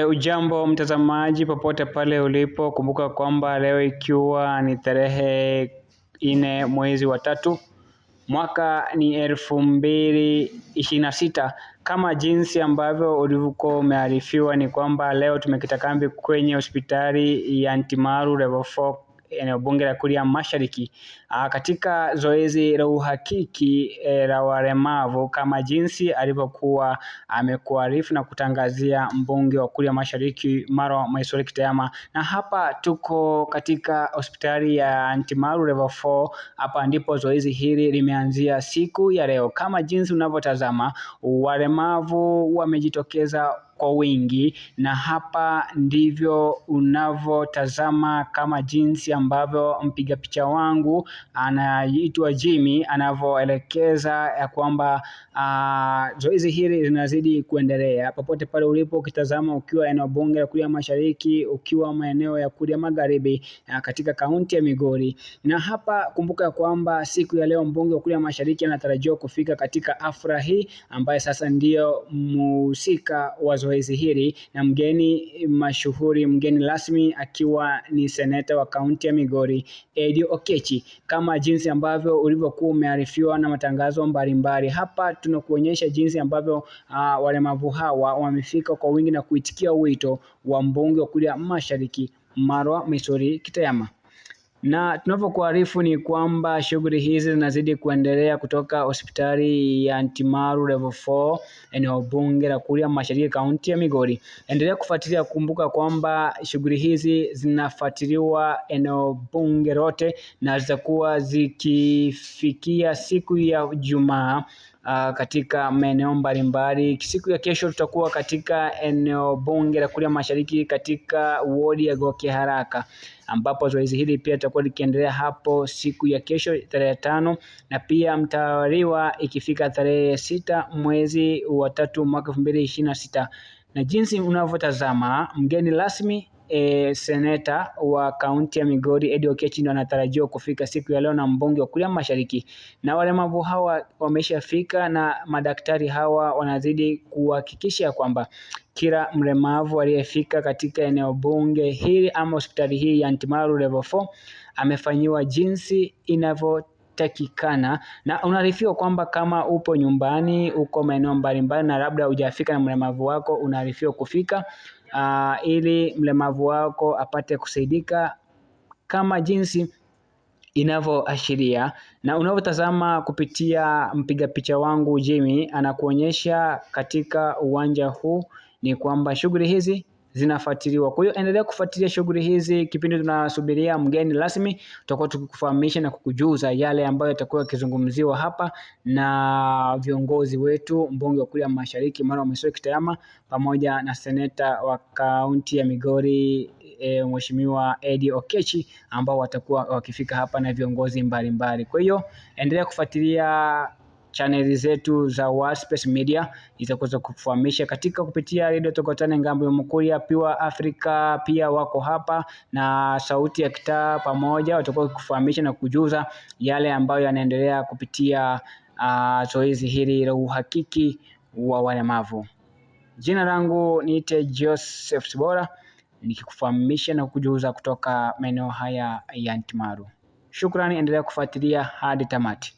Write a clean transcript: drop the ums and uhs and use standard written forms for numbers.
Ujambo mtazamaji popote pale ulipo, kumbuka kwamba leo ikiwa ni tarehe 4 mwezi wa 3 mwaka ni 2026. Kama jinsi ambavyo ulivyokuwa umearifiwa ni kwamba leo tumekita kambi kwenye hospitali ya Ntimaru Level 4 eneo bunge la Kuria Mashariki katika zoezi la uhakiki la walemavu kama jinsi alivyokuwa amekuarifu na kutangazia mbunge wa Kuria Mashariki Marwa Maisore Kitayama. Na hapa tuko katika hospitali ya Ntimaru Level 4. Hapa ndipo zoezi hili limeanzia siku ya leo. Kama jinsi unavyotazama, walemavu wamejitokeza kwa wingi, na hapa ndivyo unavyotazama kama jinsi ambavyo mpiga picha wangu anaitwa Jimmy anavyoelekeza ya kwamba zoezi hili linazidi kuendelea. Popote pale ulipo ukitazama, ukiwa eneo bunge la Kuria Mashariki, ukiwa maeneo ya Kuria Magharibi katika kaunti ya Migori. Na hapa kumbuka kwamba siku ya leo mbunge wa Kuria Mashariki anatarajiwa kufika katika afra hii, ambaye sasa ndio mhusika wa zoezi hili, na mgeni mashuhuri, mgeni rasmi akiwa ni seneta wa kaunti ya Migori Eddie Okechi, kama jinsi ambavyo ulivyokuwa umearifiwa na matangazo mbalimbali. Hapa tunakuonyesha jinsi ambavyo walemavu hawa wamefika kwa wingi na kuitikia wito wa mbunge wa Kuria Mashariki Marwa Maisore Kitayama. Na tunavyokuarifu ni kwamba shughuli hizi zinazidi kuendelea kutoka hospitali ya Ntimaru Level 4 eneo bunge la Kuria Mashariki kaunti ya Migori. Endelea kufuatilia, kumbuka kwamba shughuli hizi zinafuatiliwa eneo bunge lote na zitakuwa zikifikia siku ya Jumaa katika maeneo mbalimbali. Siku ya kesho tutakuwa katika eneo bunge la Kuria Mashariki katika wodi ya Goke Haraka, ambapo zoezi hili pia litakuwa likiendelea hapo siku ya kesho tarehe 5, na pia mtawaliwa ikifika tarehe 6 mwezi wa 3 mwaka 2026. Na jinsi unavyotazama, mgeni rasmi seneta wa kaunti ya Migori Eddie Okechi ndio anatarajiwa kufika siku ya leo na mbunge wa Kuria Mashariki, na walemavu hawa wameshafika, na madaktari hawa wanazidi kuhakikisha kwamba kila mlemavu aliyefika katika eneo bunge hili ama hospitali hii ya Ntimaru Level 4 amefanyiwa jinsi inavyotakikana. Na unaarifiwa kwamba kama upo nyumbani, uko maeneo mbalimbali na labda hujafika na mlemavu wako, unaarifiwa kufika ili mlemavu wako apate kusaidika kama jinsi inavyoashiria. Na unavyotazama kupitia mpiga picha wangu Jimmy anakuonyesha katika uwanja huu ni kwamba shughuli hizi zinafuatiliwa. Kwa hiyo endelea kufuatilia shughuli hizi. Kipindi tunasubiria mgeni rasmi, tutakuwa tukikufahamisha na kukujuza yale ambayo yatakuwa yakizungumziwa hapa na viongozi wetu, mbunge wa Kuria Mashariki Marwa Maisore Kitayama pamoja na seneta wa kaunti ya Migori Mheshimiwa Eddie Okechi, ambao watakuwa wakifika hapa na viongozi mbalimbali. Kwa hiyo endelea kufuatilia chaneli zetu za Waspace Media, itakuweza kufahamisha katika kupitia Radio Tokotane ngambo ya Mukuria, Pure Africa pia wako hapa, na Sauti ya Kitaa pamoja watakuwa kufahamisha na kujuza yale ambayo yanaendelea kupitia zoezi hili la uhakiki wa walemavu. Jina langu niite Joseph Sibora, nikikufahamisha na kujuza kutoka maeneo haya ya Ntimaru. Shukrani, endelea kufuatilia hadi tamati.